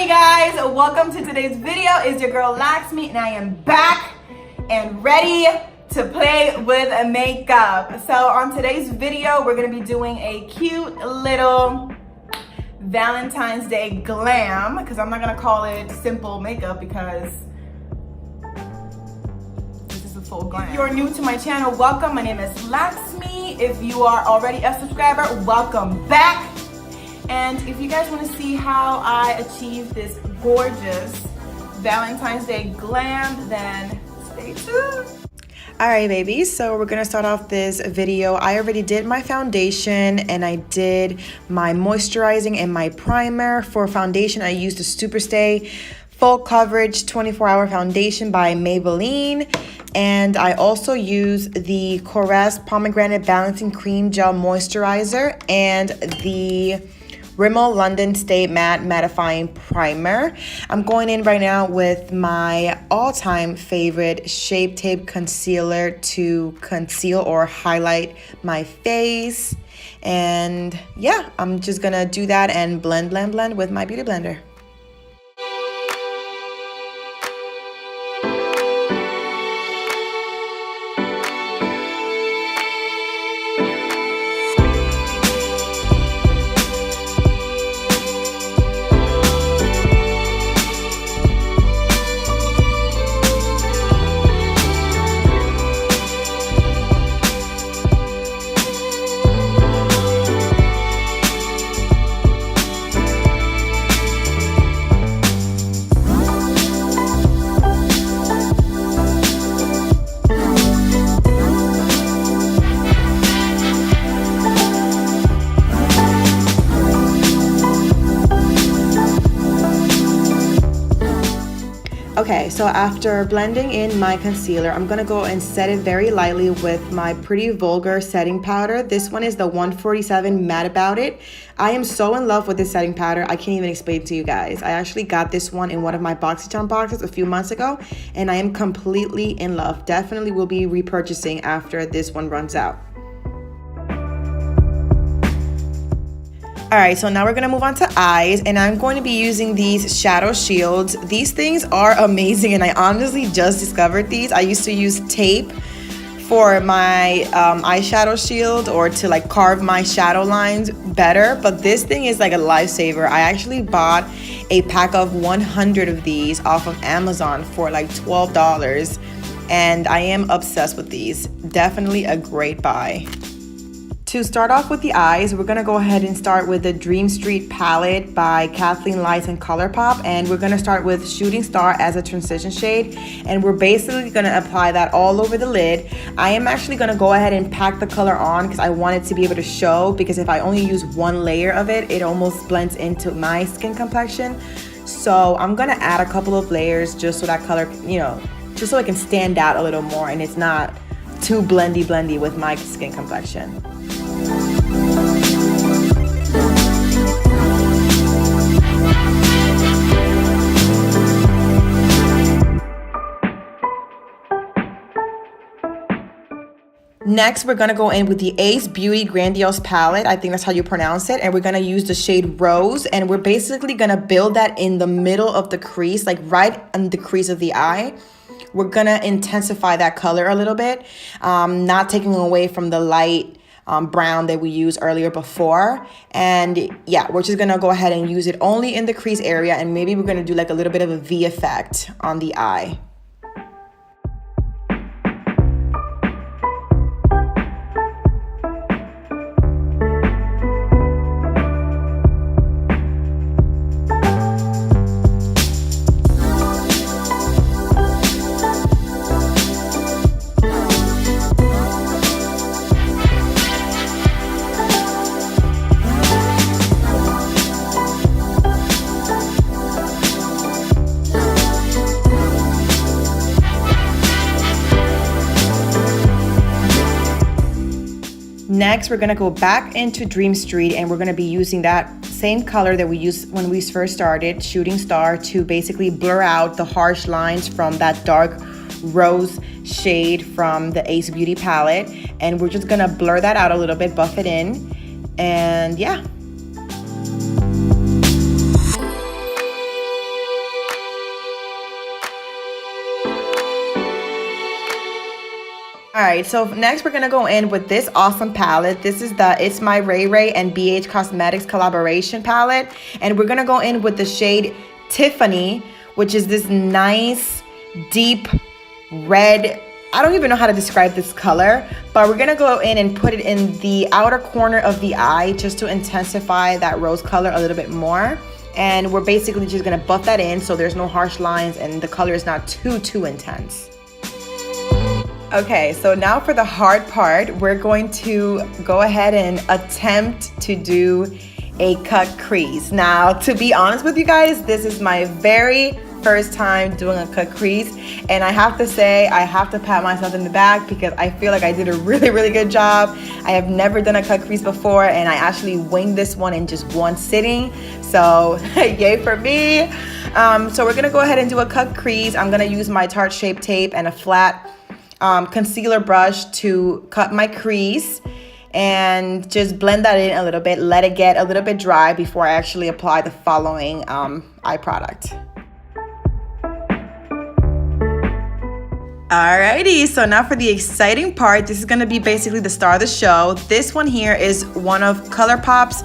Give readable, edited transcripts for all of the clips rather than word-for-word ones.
Hey guys, welcome to today's video. It's your girl Laksmy and I am back and ready to play with makeup. So on today's video, we're gonna be doing a cute little Valentine's Day glam, because I'm not gonna call it simple makeup because this is a full glam. If you're new to my channel, welcome. My name is Laksmy. If you are already a subscriber, welcome back. And if you guys want to see how I achieve this gorgeous Valentine's Day glam, then stay tuned. All right, babies, so we're gonna start off this video. I already did my foundation and I did my moisturizing and my primer. For foundation, I used the SuperStay Full Coverage 24-Hour Foundation by Maybelline. And I also use the Korres Pomegranate Balancing Cream Gel Moisturizer and the Rimmel London Stay Matte Mattifying Primer. I'm going in right now with my all-time favorite Shape Tape Concealer to conceal or highlight my face. And yeah, I'm just gonna do that and blend with my beauty blender. Okay, so after blending in my concealer, I'm gonna go and set it very lightly with my Pretty Vulgar setting powder. This one is the 147 Matte About It. I am so in love with this setting powder, I can't even explain it to you guys. I actually got this one in one of my BoxyCharm boxes a few months ago, and I am completely in love. Definitely will be repurchasing after this one runs out. All right, so now we're gonna move on to eyes, and I'm going to be using these shadow shields. These things are amazing, and I honestly just discovered these. I used to use tape for my eyeshadow shield or to like carve my shadow lines better, but this thing is like a lifesaver. I actually bought a pack of 100 of these off of Amazon for like $12, and I am obsessed with these. Definitely a great buy. To start off with the eyes, we're gonna go ahead and start with the Dream Street palette by Kathleen Lights and ColourPop, and we're gonna start with Shooting Star as a transition shade, and we're basically gonna apply that all over the lid. I am actually gonna go ahead and pack the color on because I want it to be able to show, because if I only use one layer of it, it almost blends into my skin complexion. So I'm gonna add a couple of layers just so that color, you know, just so it can stand out a little more and it's not too blendy with my skin complexion. Next, we're gonna go in with the Ace Beauty Grandiose Palette. I think that's how you pronounce it. And we're gonna use the shade Rose. And we're basically gonna build that in the middle of the crease, like right on the crease of the eye. We're gonna intensify that color a little bit, not taking away from the light brown that we used earlier before. And yeah, we're just gonna go ahead and use it only in the crease area, and maybe we're gonna do like a little bit of a V effect on the eye. Next, we're gonna go back into Dream Street, and we're gonna be using that same color that we used when we first started, Shooting Star, to basically blur out the harsh lines from that dark rose shade from the Ace Beauty palette. And we're just gonna blur that out a little bit, buff it in, and yeah. All right, so next we're gonna go in with this awesome palette. This is the It's My Ray Ray and BH Cosmetics collaboration palette. And we're gonna go in with the shade Tiffany, which is this nice, deep red. I don't even know how to describe this color, but we're gonna go in and put it in the outer corner of the eye just to intensify that rose color a little bit more. And we're basically just gonna buff that in so there's no harsh lines and the color is not too intense. Okay, so now for the hard part, we're going to go ahead and attempt to do a cut crease. Now, to be honest with you guys, this is my very first time doing a cut crease, and I have to say, I have to pat myself in the back because I feel like I did a really good job. I have never done a cut crease before, and I actually winged this one in just one sitting, so yay for me. So we're gonna go ahead and do a cut crease. I'm gonna use my Tarte Shape Tape and a flat concealer brush to cut my crease and just blend that in a little bit, let it get a little bit dry before I actually apply the following eye product. Alrighty, so now for the exciting part. This is gonna be basically the star of the show. This one here is one of ColourPop's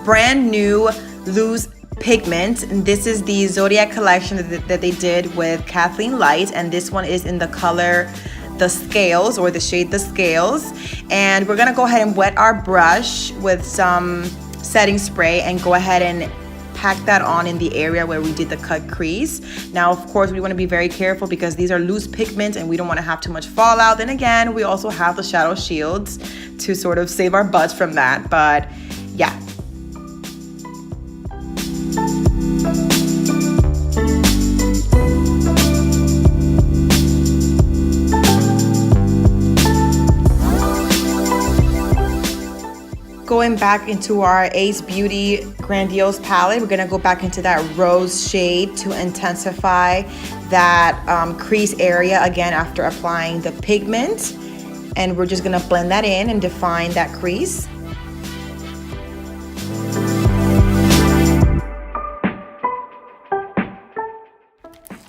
brand new loose pigments. And this is the Zodiac collection that they did with Kathleen Light, and this one is in the color The Scales, or the shade The Scales. And we're gonna go ahead and wet our brush with some setting spray and go ahead and pack that on in the area where we did the cut crease. Now, of course, we want to be very careful because these are loose pigments and we don't want to have too much fallout. Then again, we also have the shadow shields to sort of save our butts from that. But yeah. Going back into our Ace Beauty Grandiose Palette, we're gonna go back into that rose shade to intensify that crease area again after applying the pigment. And we're just gonna blend that in and define that crease.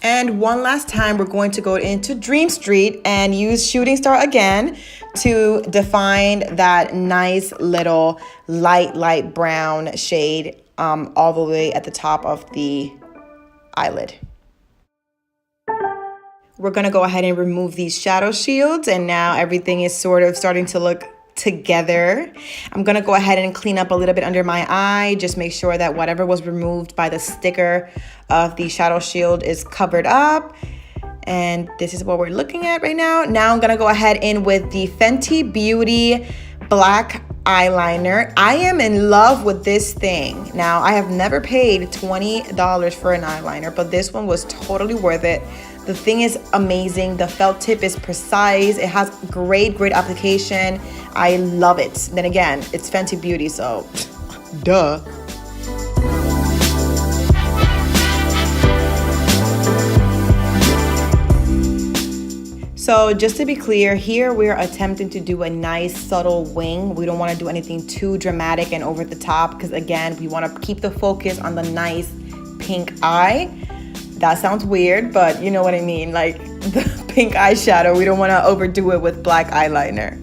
And one last time, we're going to go into Dream Street and use Shooting Star again to define that nice little light brown shade all the way at the top of the eyelid. We're gonna go ahead and remove these shadow shields, and now everything is sort of starting to look together. I'm gonna go ahead and clean up a little bit under my eye, just make sure that whatever was removed by the sticker of the shadow shield is covered up. And this is what we're looking at right now. Now I'm gonna go ahead in with the Fenty Beauty black eyeliner. I am in love with this thing. Now, I have never paid $20 for an eyeliner, but this one was totally worth it. The thing is amazing. The felt tip is precise. It has great application. I love it. Then again, it's Fenty Beauty, so duh. So just to be clear, here we're attempting to do a nice subtle wing. We don't want to do anything too dramatic and over the top because again, we want to keep the focus on the nice pink eye. That sounds weird, but you know what I mean, like the pink eyeshadow. We don't want to overdo it with black eyeliner.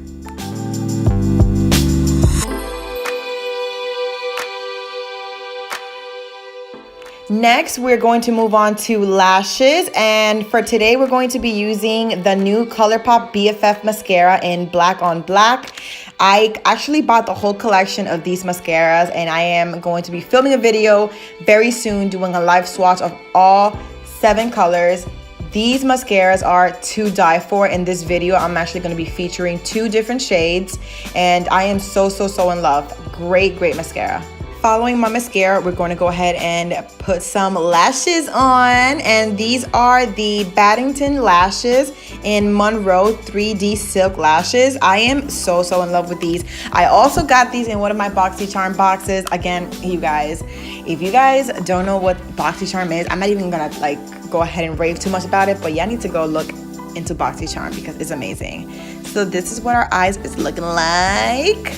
Next, we're going to move on to lashes, and for today we're going to be using the new ColourPop BFF mascara in Black on Black. I actually bought the whole collection of these mascaras, and I am going to be filming a video very soon doing a live swatch of all 7 colors. These mascaras are to die for. In this video, I'm actually going to be featuring 2 different shades, and I am so in love. Great mascara. Following my mascara, we're going to go ahead and put some lashes on, and these are the Baddington lashes in Monroe 3D silk lashes. I am so in love with these. I also got these in one of my BoxyCharm boxes. Again, you guys, if you guys don't know what BoxyCharm is, I'm not even gonna like go ahead and rave too much about it, but y'all need to go look into BoxyCharm because it's amazing. So this is what our eyes is looking like.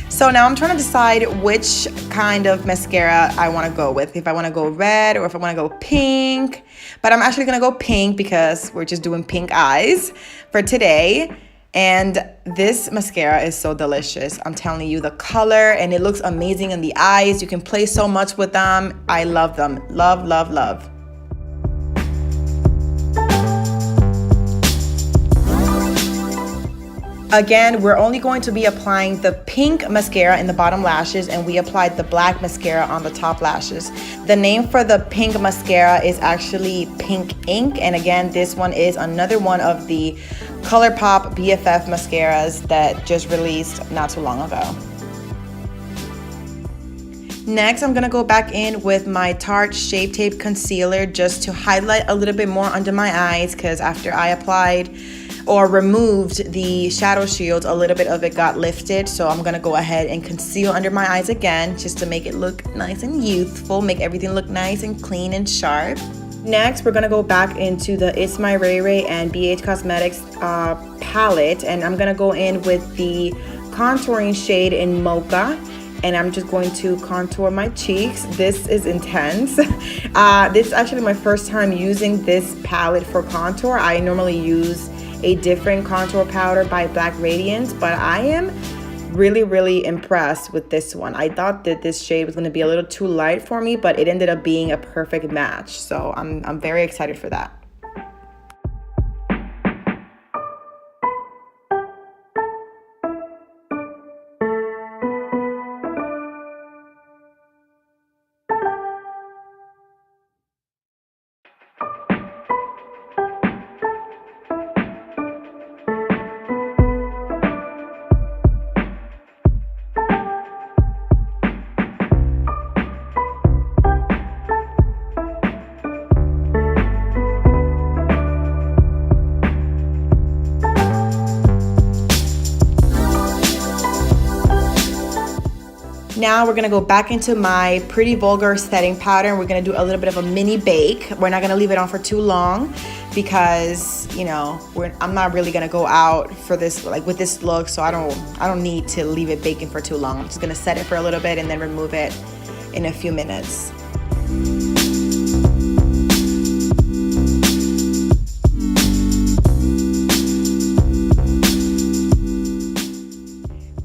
So now I'm trying to decide which kind of mascara I want to go with. If I want to go red or if I want to go pink. But I'm actually going to go pink because we're just doing pink eyes for today. And this mascara is so delicious. I'm telling you, the color, and it looks amazing in the eyes. You can play so much with them. I love them. Love, love, love. Again, we're only going to be applying the pink mascara in the bottom lashes, and we applied the black mascara on the top lashes. The name for the pink mascara is actually Pink Ink, and again, this one is another one of the ColourPop BFF mascaras that just released not too long ago. Next, I'm gonna go back in with my Tarte Shape Tape Concealer just to highlight a little bit more under my eyes, because after I applied or removed the shadow shield, a little bit of it got lifted. So I'm gonna go ahead and conceal under my eyes again, just to make it look nice and youthful, make everything look nice and clean and sharp. Next, we're gonna go back into the It's My Ray Ray and BH Cosmetics palette, and I'm gonna go in with the contouring shade in Mocha, and I'm just going to contour my cheeks. This is intense. This is actually my first time using this palette for contour. I normally use a different contour powder by Black Radiance, but I am really impressed with this one. I thought that this shade was going to be a little too light for me, but it ended up being a perfect match, so I'm very excited for that. Now we're gonna go back into my Pretty Vulgar setting powder, and we're gonna do a little bit of a mini bake. We're not gonna leave it on for too long because, you know, I'm not really gonna go out for this, like with this look, so I don't need to leave it baking for too long. I'm just gonna set it for a little bit and then remove it in a few minutes.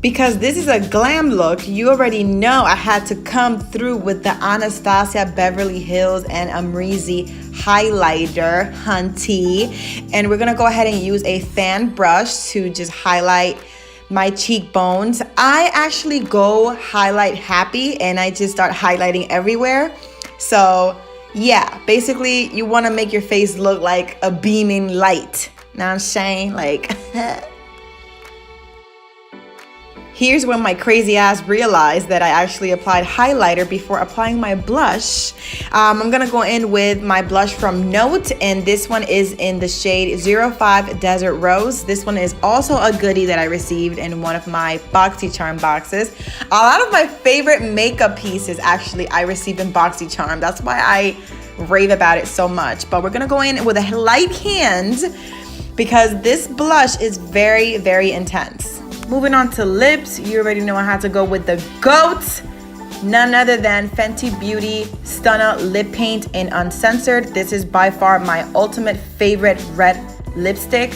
Because this is a glam look, you already know I had to come through with the Anastasia Beverly Hills and Amrezy highlighter, hunty. And we're gonna go ahead and use a fan brush to just highlight my cheekbones. I actually go highlight happy and I just start highlighting everywhere. So yeah, basically you wanna make your face look like a beaming light. Know what I'm saying? Like, here's when my crazy ass realized that I actually applied highlighter before applying my blush. I'm gonna go in with my blush from Note, and this one is in the shade 05 Desert Rose. This one is also a goodie that I received in one of my BoxyCharm boxes. A lot of my favorite makeup pieces actually I received in BoxyCharm. That's why I rave about it so much. But we're gonna go in with a light hand because this blush is very intense. Moving on to lips, you already know I had to go with the GOAT, none other than Fenty Beauty Stunna Lip Paint in Uncensored. This is by far my ultimate favorite red lipstick.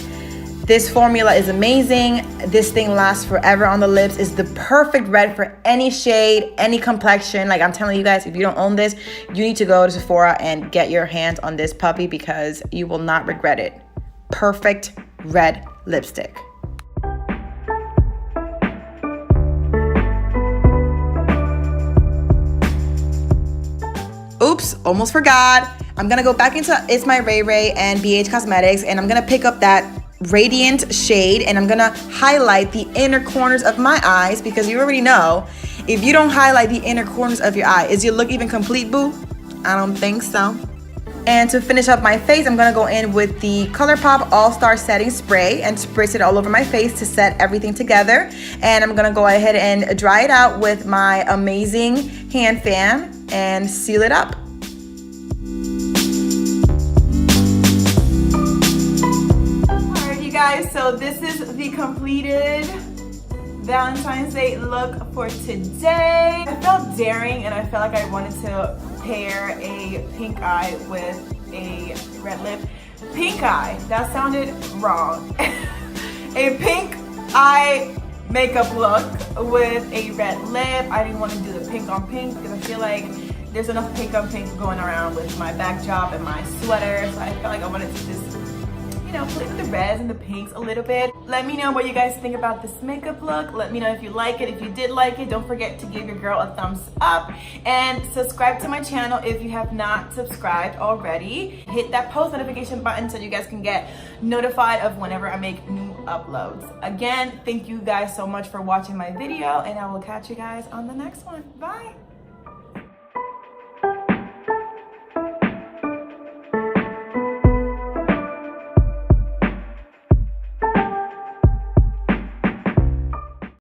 This formula is amazing. This thing lasts forever on the lips. It's the perfect red for any shade, any complexion. Like I'm telling you guys, if you don't own this, you need to go to Sephora and get your hands on this puppy because you will not regret it. Perfect red lipstick. Oops, almost forgot. I'm gonna go back into It's My Ray Ray and BH Cosmetics, and I'm gonna pick up that radiant shade and I'm gonna highlight the inner corners of my eyes because you already know if you don't highlight the inner corners of your eye, is your look even complete, boo? I don't think so. And to finish up my face, I'm gonna go in with the ColourPop All-Star Setting Spray and spritz it all over my face to set everything together. And I'm gonna go ahead and dry it out with my amazing hand fan and seal it up. Alright, you guys, so this is the completed Valentine's Day look for today. I felt daring and I felt like I wanted to pair a pink eye with a red lip. Pink eye, that sounded wrong. a pink eye makeup look with a red lip. I didn't want to do the pink on pink because I feel like there's enough pink on pink going around with my backdrop and my sweater. So I felt like I wanted to just, you know, play with the reds and the pinks a little bit. Let me know what you guys think about this makeup look. Let me know if you like it. If you did like it, don't forget to give your girl a thumbs up and subscribe to my channel if you have not subscribed already. Hit that post notification button so you guys can get notified of whenever I make new uploads. Again, thank you guys so much for watching my video, and I will catch you guys on the next one. Bye.